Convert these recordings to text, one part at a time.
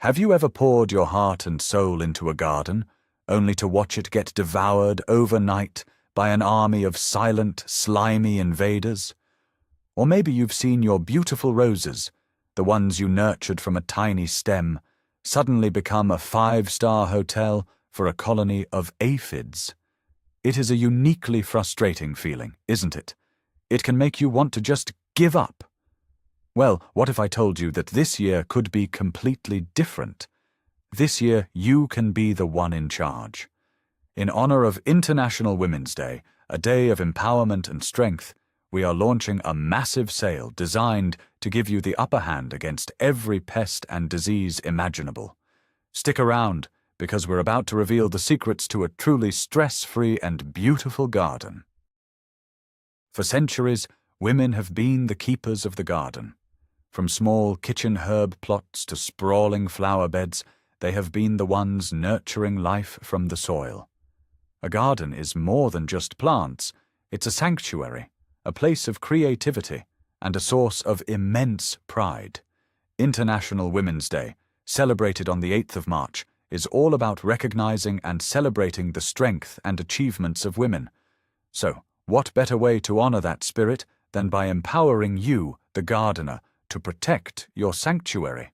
Have you ever poured your heart and soul into a garden, only to watch it get devoured overnight by an army of silent, slimy invaders? Or maybe you've seen your beautiful roses, the ones you nurtured from a tiny stem, suddenly become a five-star hotel for a colony of aphids. It is a uniquely frustrating feeling, isn't it? It can make you want to just give up. Well, what if I told you that this year could be completely different? This year, you can be the one in charge. In honor of International Women's Day, a day of empowerment and strength, we are launching a massive sale designed to give you the upper hand against every pest and disease imaginable. Stick around, because we're about to reveal the secrets to a truly stress-free and beautiful garden. For centuries, women have been the keepers of the garden. From small kitchen herb plots to sprawling flower beds, they have been the ones nurturing life from the soil. A garden is more than just plants. It's a sanctuary, a place of creativity, and a source of immense pride. International Women's Day, celebrated on the 8th of March, is all about recognizing and celebrating the strength and achievements of women. So, what better way to honor that spirit than by empowering you, the gardener, to protect your sanctuary?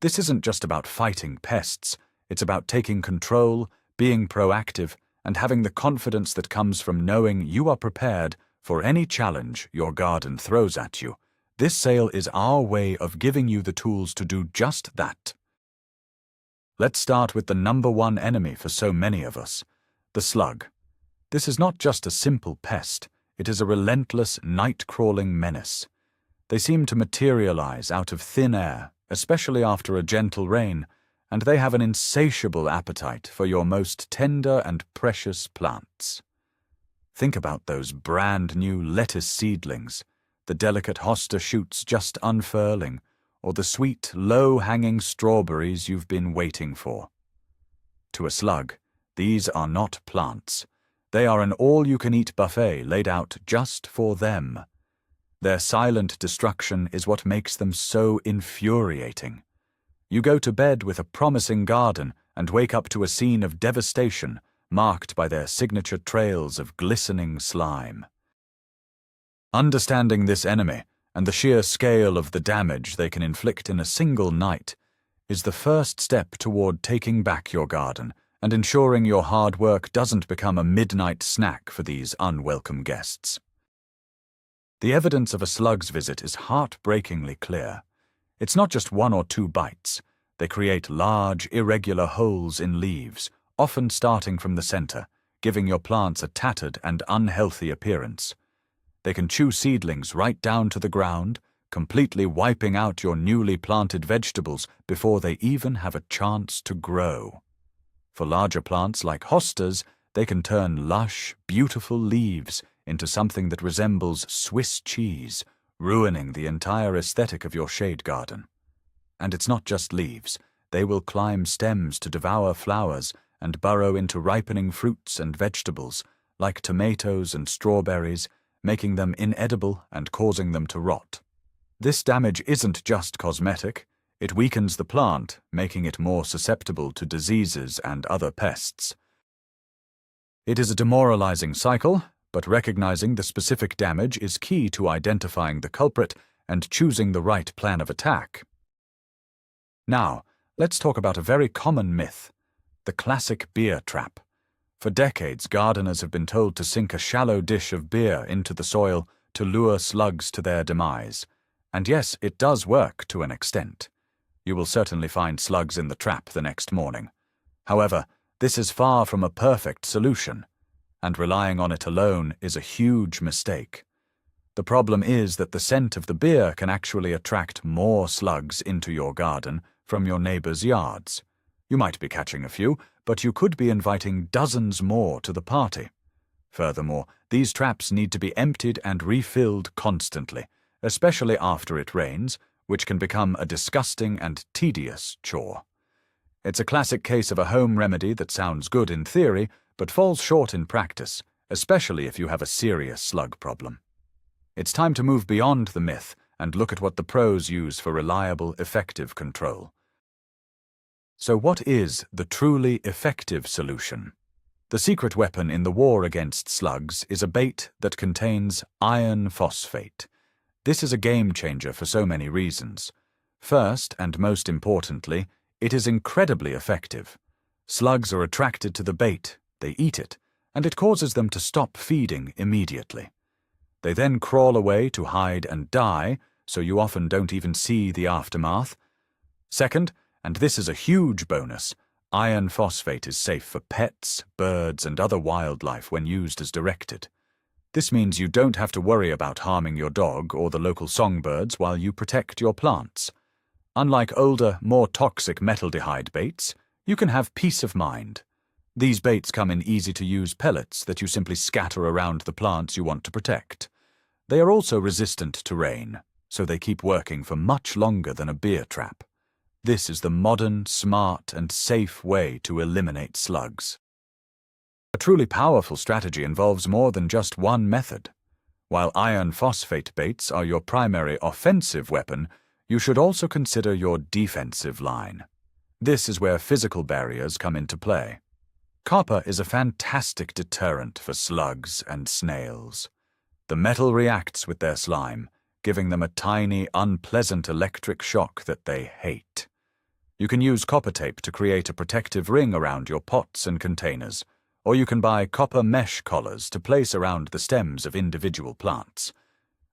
This isn't just about fighting pests. It's about taking control, being proactive, and having the confidence that comes from knowing you are prepared for any challenge your garden throws at you. This sale is our way of giving you the tools to do just that. Let's start with the number one enemy for so many of us, the slug. This is not just a simple pest. It is a relentless, night-crawling menace. They seem to materialize out of thin air, especially after a gentle rain, and they have an insatiable appetite for your most tender and precious plants. Think about those brand-new lettuce seedlings, the delicate hosta shoots just unfurling, or the sweet, low-hanging strawberries you've been waiting for. To a slug, these are not plants. They are an all-you-can-eat buffet laid out just for them. Their silent destruction is what makes them so infuriating. You go to bed with a promising garden and wake up to a scene of devastation marked by their signature trails of glistening slime. Understanding this enemy and the sheer scale of the damage they can inflict in a single night is the first step toward taking back your garden and ensuring your hard work doesn't become a midnight snack for these unwelcome guests. The evidence of a slug's visit is heartbreakingly clear. It's not just one or two bites. They create large, irregular holes in leaves, often starting from the center, giving your plants a tattered and unhealthy appearance. They can chew seedlings right down to the ground, completely wiping out your newly planted vegetables before they even have a chance to grow. For larger plants like hostas, they can turn lush, beautiful leaves into something that resembles Swiss cheese, ruining the entire aesthetic of your shade garden. And it's not just leaves. They will climb stems to devour flowers and burrow into ripening fruits and vegetables, like tomatoes and strawberries, making them inedible and causing them to rot. This damage isn't just cosmetic. It weakens the plant, making it more susceptible to diseases and other pests. It is a demoralizing cycle, but recognizing the specific damage is key to identifying the culprit and choosing the right plan of attack. Now, let's talk about a very common myth, the classic beer trap. For decades, gardeners have been told to sink a shallow dish of beer into the soil to lure slugs to their demise. And yes, it does work to an extent. You will certainly find slugs in the trap the next morning. However, this is far from a perfect solution, and relying on it alone is a huge mistake. The problem is that the scent of the beer can actually attract more slugs into your garden from your neighbors' yards. You might be catching a few, but you could be inviting dozens more to the party. Furthermore, these traps need to be emptied and refilled constantly, especially after it rains, which can become a disgusting and tedious chore. It's a classic case of a home remedy that sounds good in theory, but falls short in practice, especially if you have a serious slug problem. It's time to move beyond the myth and look at what the pros use for reliable, effective control. So what is the truly effective solution? The secret weapon in the war against slugs is a bait that contains iron phosphate. This is a game changer for so many reasons. First, and most importantly, it is incredibly effective. Slugs are attracted to the bait, they eat it, and it causes them to stop feeding immediately. They then crawl away to hide and die, so you often don't even see the aftermath. Second, and this is a huge bonus, iron phosphate is safe for pets, birds, and other wildlife when used as directed. This means you don't have to worry about harming your dog or the local songbirds while you protect your plants. Unlike older, more toxic metaldehyde baits, you can have peace of mind. These baits come in easy-to-use pellets that you simply scatter around the plants you want to protect. They are also resistant to rain, so they keep working for much longer than a beer trap. This is the modern, smart, and safe way to eliminate slugs. A truly powerful strategy involves more than just one method. While iron phosphate baits are your primary offensive weapon, you should also consider your defensive line. This is where physical barriers come into play. Copper is a fantastic deterrent for slugs and snails. The metal reacts with their slime, giving them a tiny, unpleasant electric shock that they hate. You can use copper tape to create a protective ring around your pots and containers, or you can buy copper mesh collars to place around the stems of individual plants.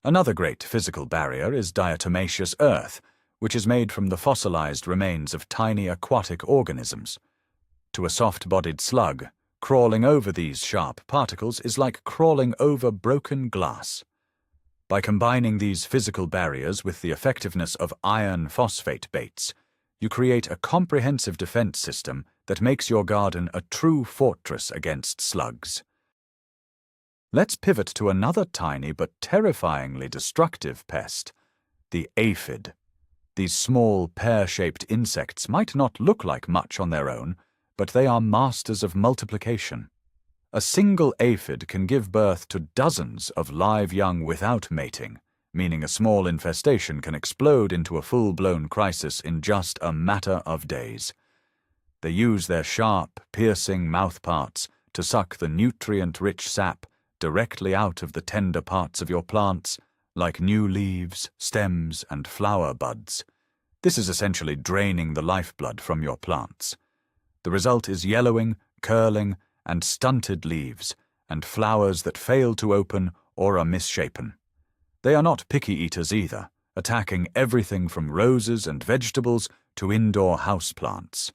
Another great physical barrier is diatomaceous earth, which is made from the fossilized remains of tiny aquatic organisms. To a soft-bodied slug, crawling over these sharp particles is like crawling over broken glass. By combining these physical barriers with the effectiveness of iron phosphate baits, you create a comprehensive defense system that makes your garden a true fortress against slugs. Let's pivot to another tiny but terrifyingly destructive pest, the aphid. These small, pear-shaped insects might not look like much on their own, but they are masters of multiplication. A single aphid can give birth to dozens of live young without mating, meaning a small infestation can explode into a full-blown crisis in just a matter of days. They use their sharp, piercing mouthparts to suck the nutrient-rich sap directly out of the tender parts of your plants, like new leaves, stems, and flower buds. This is essentially draining the lifeblood from your plants. The result is yellowing, curling, and stunted leaves, and flowers that fail to open or are misshapen. They are not picky eaters either, attacking everything from roses and vegetables to indoor houseplants.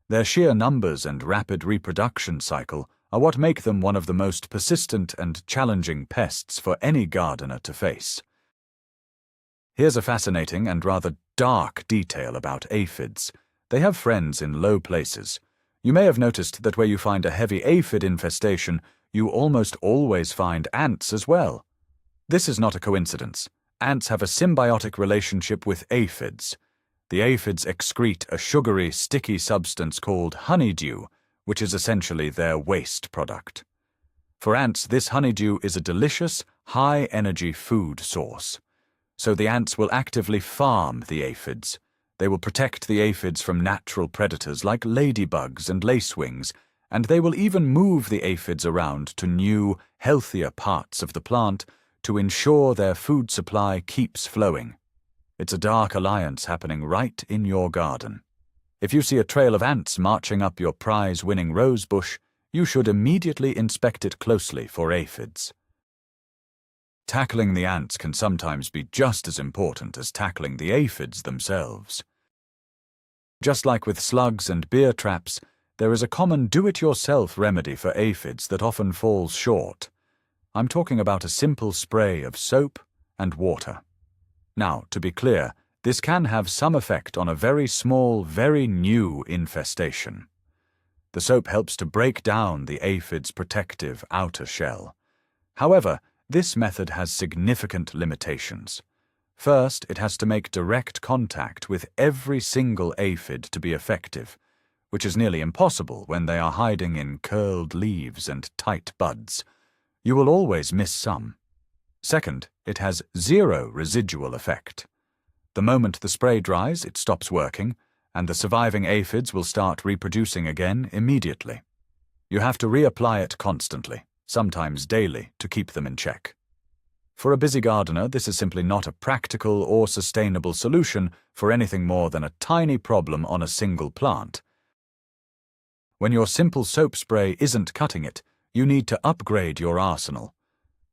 Their sheer numbers and rapid reproduction cycle are what make them one of the most persistent and challenging pests for any gardener to face. Here's a fascinating and rather dark detail about aphids. They have friends in low places. You may have noticed that where you find a heavy aphid infestation, you almost always find ants as well. This is not a coincidence. Ants have a symbiotic relationship with aphids. The aphids excrete a sugary, sticky substance called honeydew, which is essentially their waste product. For ants, this honeydew is a delicious, high-energy food source. So the ants will actively farm the aphids. They will protect the aphids from natural predators like ladybugs and lacewings, and they will even move the aphids around to new, healthier parts of the plant to ensure their food supply keeps flowing. It's a dark alliance happening right in your garden. If you see a trail of ants marching up your prize-winning rose bush, you should immediately inspect it closely for aphids. Tackling the ants can sometimes be just as important as tackling the aphids themselves. Just like with slugs and beer traps, there is a common do-it-yourself remedy for aphids that often falls short. I'm talking about a simple spray of soap and water. Now, to be clear, this can have some effect on a very small, very new infestation. The soap helps to break down the aphid's protective outer shell. However, this method has significant limitations. First, it has to make direct contact with every single aphid to be effective, which is nearly impossible when they are hiding in curled leaves and tight buds. You will always miss some. Second, it has zero residual effect. The moment the spray dries, it stops working, and the surviving aphids will start reproducing again immediately. You have to reapply it constantly, sometimes daily, to keep them in check. For a busy gardener, this is simply not a practical or sustainable solution for anything more than a tiny problem on a single plant. When your simple soap spray isn't cutting it, you need to upgrade your arsenal.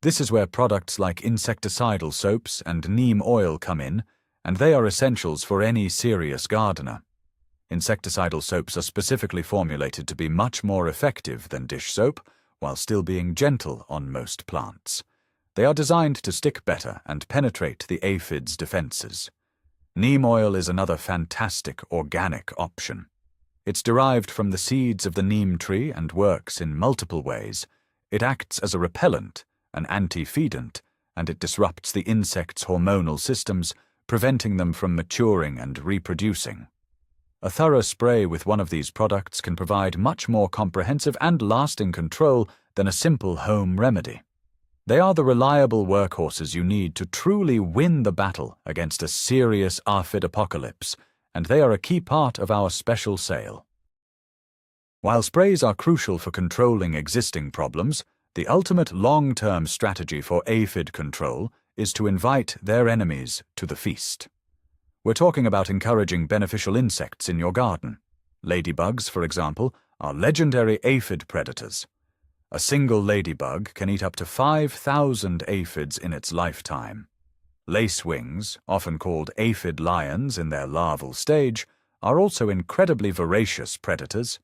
This is where products like insecticidal soaps and neem oil come in, and they are essentials for any serious gardener. Insecticidal soaps are specifically formulated to be much more effective than dish soap, while still being gentle on most plants. They are designed to stick better and penetrate the aphids' defenses. Neem oil is another fantastic organic option. It's derived from the seeds of the neem tree and works in multiple ways. It acts as a repellent, an anti-feedant, and it disrupts the insects' hormonal systems, preventing them from maturing and reproducing. A thorough spray with one of these products can provide much more comprehensive and lasting control than a simple home remedy. They are the reliable workhorses you need to truly win the battle against a serious aphid apocalypse, and they are a key part of our special sale. While sprays are crucial for controlling existing problems, the ultimate long-term strategy for aphid control is to invite their enemies to the feast. We're talking about encouraging beneficial insects in your garden. Ladybugs, for example, are legendary aphid predators. A single ladybug can eat up to 5,000 aphids in its lifetime. Lacewings, often called aphid lions in their larval stage, are also incredibly voracious predators.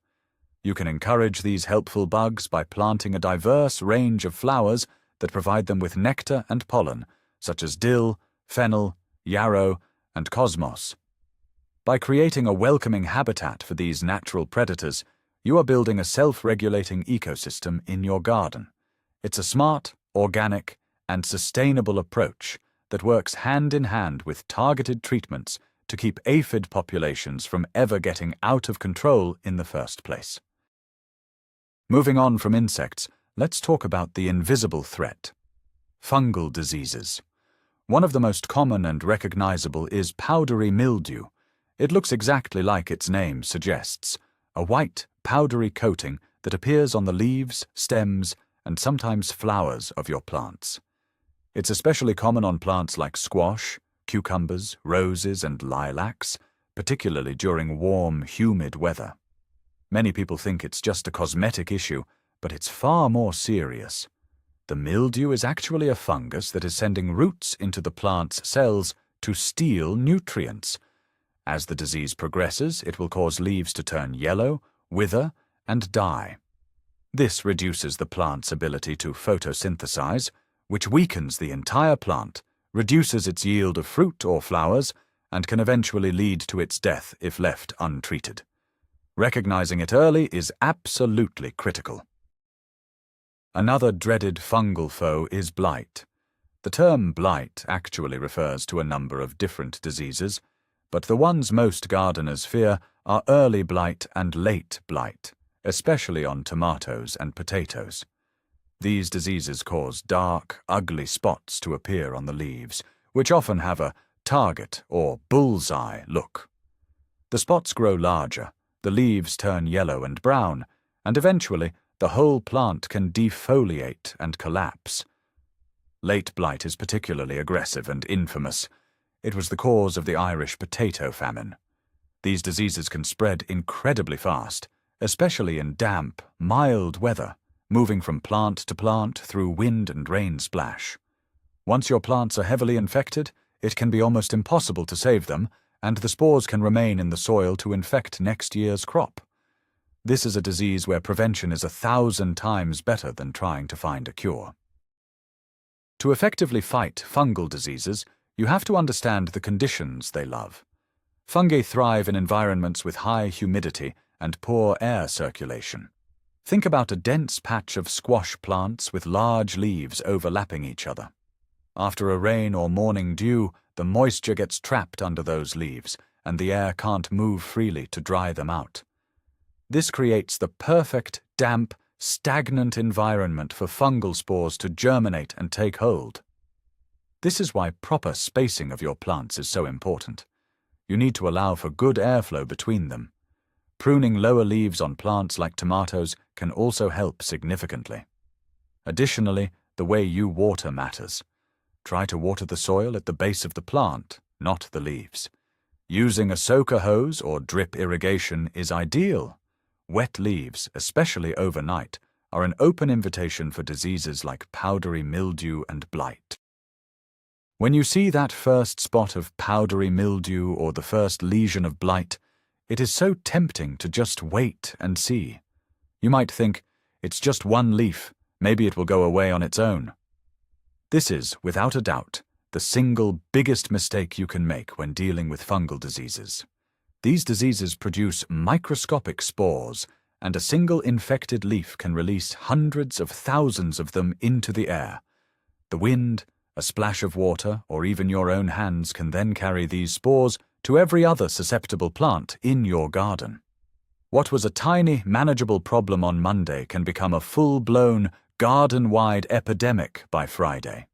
You can encourage these helpful bugs by planting a diverse range of flowers that provide them with nectar and pollen, such as dill, fennel, yarrow, and cosmos. By creating a welcoming habitat for these natural predators, you are building a self-regulating ecosystem in your garden. It's a smart, organic, and sustainable approach that works hand in hand with targeted treatments to keep aphid populations from ever getting out of control in the first place. Moving on from insects, let's talk about the invisible threat: fungal diseases. One of the most common and recognizable is powdery mildew. It looks exactly like its name suggests, a white, powdery coating that appears on the leaves, stems, and sometimes flowers of your plants. It's especially common on plants like squash, cucumbers, roses, and lilacs, particularly during warm, humid weather. Many people think it's just a cosmetic issue, but it's far more serious. The mildew is actually a fungus that is sending roots into the plant's cells to steal nutrients. As the disease progresses, it will cause leaves to turn yellow, wither, and die. This reduces the plant's ability to photosynthesize, which weakens the entire plant, reduces its yield of fruit or flowers, and can eventually lead to its death if left untreated. Recognizing it early is absolutely critical. Another dreaded fungal foe is blight. The term blight actually refers to a number of different diseases, but the ones most gardeners fear are early blight and late blight, especially on tomatoes and potatoes. These diseases cause dark, ugly spots to appear on the leaves, which often have a target or bullseye look. The spots grow larger, the leaves turn yellow and brown, and eventually the whole plant can defoliate and collapse. Late blight is particularly aggressive and infamous. It was the cause of the Irish potato famine. These diseases can spread incredibly fast, especially in damp, mild weather, moving from plant to plant through wind and rain splash. Once your plants are heavily infected, it can be almost impossible to save them, and the spores can remain in the soil to infect next year's crop. This is a disease where prevention is 1,000 times better than trying to find a cure. To effectively fight fungal diseases, you have to understand the conditions they love. Fungi thrive in environments with high humidity and poor air circulation. Think about a dense patch of squash plants with large leaves overlapping each other. After a rain or morning dew, the moisture gets trapped under those leaves, and the air can't move freely to dry them out. This creates the perfect, damp, stagnant environment for fungal spores to germinate and take hold. This is why proper spacing of your plants is so important. You need to allow for good airflow between them. Pruning lower leaves on plants like tomatoes can also help significantly. Additionally, the way you water matters. Try to water the soil at the base of the plant, not the leaves. Using a soaker hose or drip irrigation is ideal. Wet leaves, especially overnight, are an open invitation for diseases like powdery mildew and blight. When you see that first spot of powdery mildew or the first lesion of blight, it is so tempting to just wait and see. You might think, it's just one leaf, maybe it will go away on its own. This is, without a doubt, the single biggest mistake you can make when dealing with fungal diseases. These diseases produce microscopic spores, and a single infected leaf can release hundreds of thousands of them into the air. The wind, a splash of water, or even your own hands can then carry these spores to every other susceptible plant in your garden. What was a tiny, manageable problem on Monday can become a full-blown, garden-wide epidemic by Friday.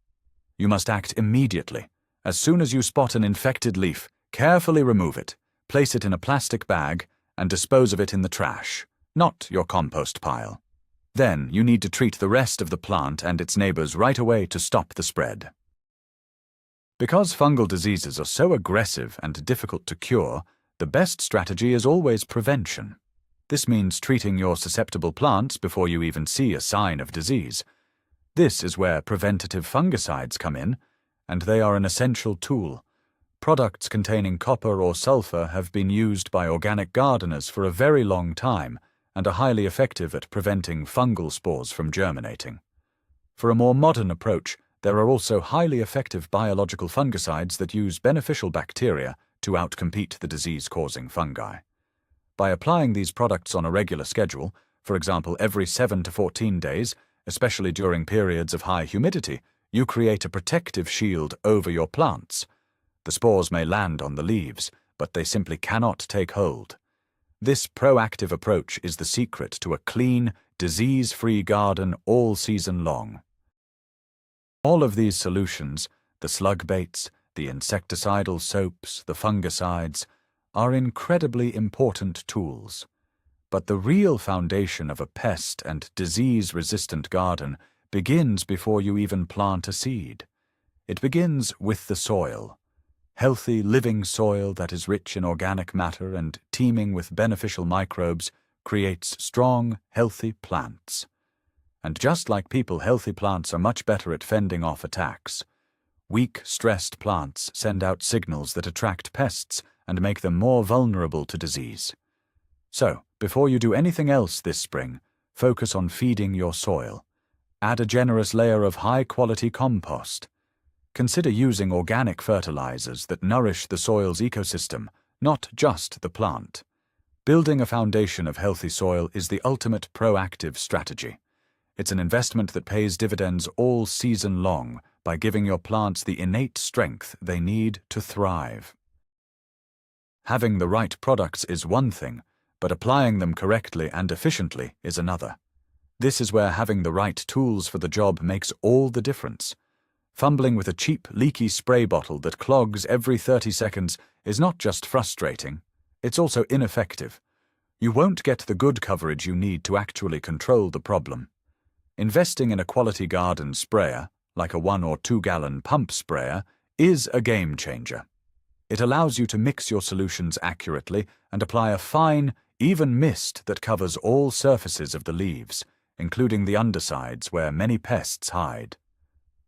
You must act immediately. As soon as you spot an infected leaf, carefully remove it, place it in a plastic bag, and dispose of it in the trash, not your compost pile. Then you need to treat the rest of the plant and its neighbors right away to stop the spread. Because fungal diseases are so aggressive and difficult to cure, the best strategy is always prevention. This means treating your susceptible plants before you even see a sign of disease. This is where preventative fungicides come in, and they are an essential tool. Products containing copper or sulfur have been used by organic gardeners for a very long time and are highly effective at preventing fungal spores from germinating. For a more modern approach, there are also highly effective biological fungicides that use beneficial bacteria to outcompete the disease-causing fungi. By applying these products on a regular schedule, for example every 7 to 14 days, especially during periods of high humidity, you create a protective shield over your plants. The spores may land on the leaves, but they simply cannot take hold. This proactive approach is the secret to a clean, disease-free garden all season long. All of these solutions, the slug baits, the insecticidal soaps, the fungicides, are incredibly important tools. But the real foundation of a pest and disease-resistant garden begins before you even plant a seed. It begins with the soil. Healthy, living soil that is rich in organic matter and teeming with beneficial microbes creates strong, healthy plants. And just like people, healthy plants are much better at fending off attacks. Weak, stressed plants send out signals that attract pests and make them more vulnerable to disease. So, before you do anything else this spring, focus on feeding your soil. Add a generous layer of high-quality compost. Consider using organic fertilizers that nourish the soil's ecosystem, not just the plant. Building a foundation of healthy soil is the ultimate proactive strategy. It's an investment that pays dividends all season long by giving your plants the innate strength they need to thrive. Having the right products is one thing, but applying them correctly and efficiently is another. This is where having the right tools for the job makes all the difference. Fumbling with a cheap, leaky spray bottle that clogs every 30 seconds is not just frustrating, it's also ineffective. You won't get the good coverage you need to actually control the problem. Investing in a quality garden sprayer, like a 1 or 2 gallon pump sprayer, is a game changer. It allows you to mix your solutions accurately and apply a fine, even mist that covers all surfaces of the leaves, including the undersides where many pests hide.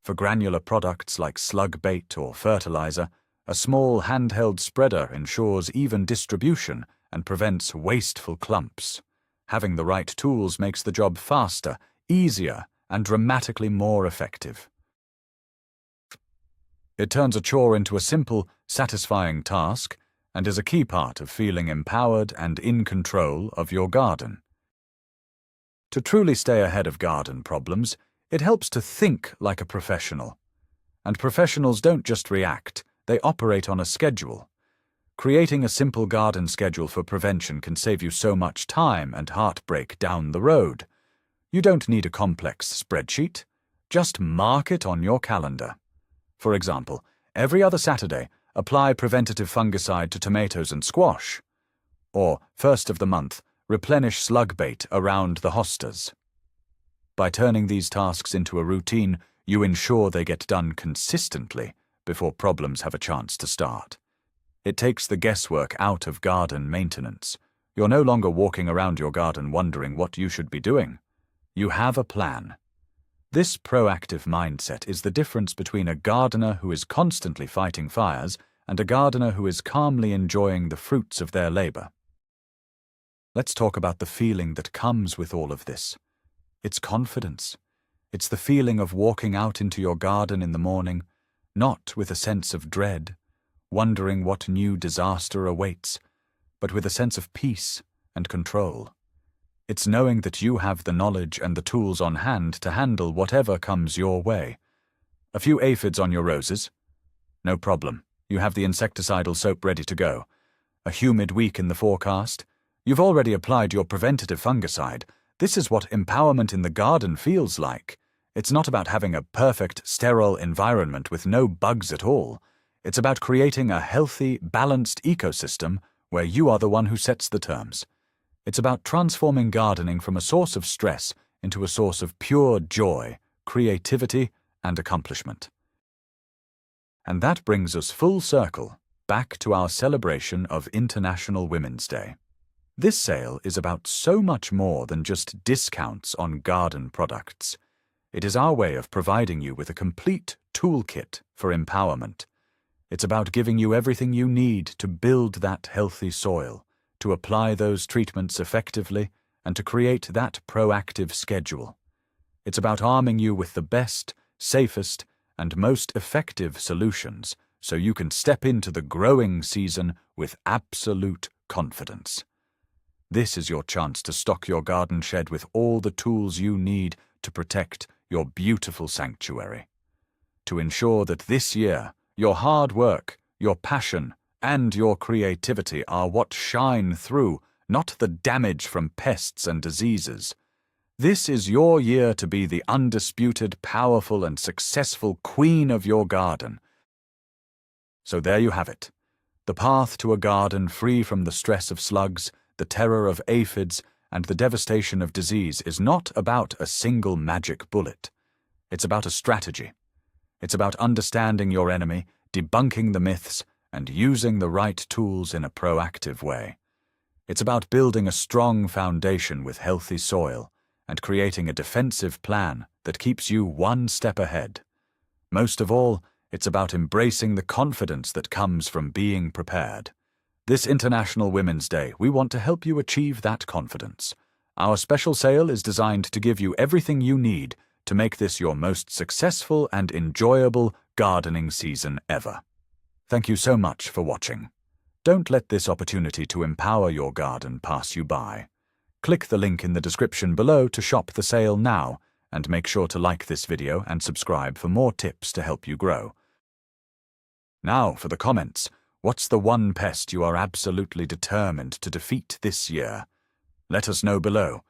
For granular products like slug bait or fertilizer, a small handheld spreader ensures even distribution and prevents wasteful clumps. Having the right tools makes the job faster, easier, and dramatically more effective. It turns a chore into a simple, satisfying task and is a key part of feeling empowered and in control of your garden. To truly stay ahead of garden problems, it helps to think like a professional. And professionals don't just react, they operate on a schedule. Creating a simple garden schedule for prevention can save you so much time and heartbreak down the road. You don't need a complex spreadsheet. Just mark it on your calendar. For example, every other Saturday, apply preventative fungicide to tomatoes and squash. Or, first of the month, replenish slug bait around the hostas. By turning these tasks into a routine, you ensure they get done consistently before problems have a chance to start. It takes the guesswork out of garden maintenance. You're no longer walking around your garden wondering what you should be doing. You have a plan. This proactive mindset is the difference between a gardener who is constantly fighting fires and a gardener who is calmly enjoying the fruits of their labor. Let's talk about the feeling that comes with all of this. It's confidence. It's the feeling of walking out into your garden in the morning, not with a sense of dread, wondering what new disaster awaits, but with a sense of peace and control. It's knowing that you have the knowledge and the tools on hand to handle whatever comes your way. A few aphids on your roses? No problem. You have the insecticidal soap ready to go. A humid week in the forecast? You've already applied your preventative fungicide. This is what empowerment in the garden feels like. It's not about having a perfect, sterile environment with no bugs at all. It's about creating a healthy, balanced ecosystem where you are the one who sets the terms. It's about transforming gardening from a source of stress into a source of pure joy, creativity, and accomplishment. And that brings us full circle back to our celebration of International Women's Day. This sale is about so much more than just discounts on garden products. It is our way of providing you with a complete toolkit for empowerment. It's about giving you everything you need to build that healthy soil, to apply those treatments effectively, and to create that proactive schedule. It's about arming you with the best, safest, and most effective solutions so you can step into the growing season with absolute confidence. This is your chance to stock your garden shed with all the tools you need to protect your beautiful sanctuary. To ensure that this year, your hard work, your passion, and your creativity are what shine through, not the damage from pests and diseases. This is your year to be the undisputed, powerful, and successful queen of your garden. So there you have it. The path to a garden free from the stress of slugs, the terror of aphids, and the devastation of disease is not about a single magic bullet. It's about a strategy. It's about understanding your enemy, debunking the myths, and using the right tools in a proactive way. It's about building a strong foundation with healthy soil and creating a defensive plan that keeps you one step ahead. Most of all, it's about embracing the confidence that comes from being prepared. This International Women's Day, we want to help you achieve that confidence. Our special sale is designed to give you everything you need to make this your most successful and enjoyable gardening season ever. Thank you so much for watching. Don't let this opportunity to empower your garden pass you by. Click the link in the description below to shop the sale now, and make sure to like this video and subscribe for more tips to help you grow. Now for the comments. What's the one pest you are absolutely determined to defeat this year? Let us know below.